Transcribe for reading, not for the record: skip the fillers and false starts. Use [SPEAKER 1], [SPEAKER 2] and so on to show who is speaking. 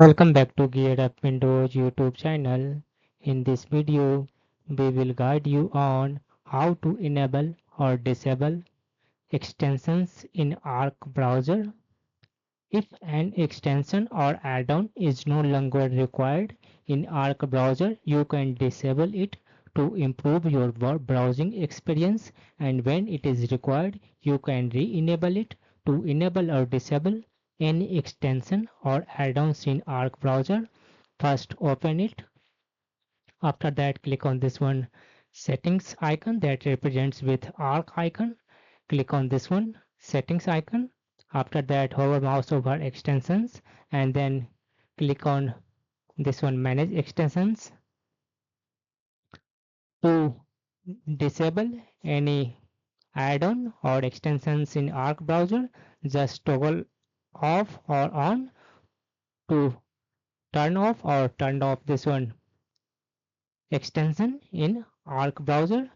[SPEAKER 1] Welcome back to Geared Up Windows YouTube channel. In this video, we will guide you on how to enable or disable extensions in Arc browser. If an extension or add-on is no longer required in Arc browser, you can disable it to improve your browsing experience, and when it is required, you can re-enable it to enable or disable any extension or add-ons in Arc browser. First open it. After that, click on this one settings icon that represents with arc icon. Click on this one settings icon. After that, hover mouse over extensions and then click on this one manage extensions. To disable any add-on or extensions in Arc browser, just toggle off or on. To turn off or turn off this one extension in Arc browser,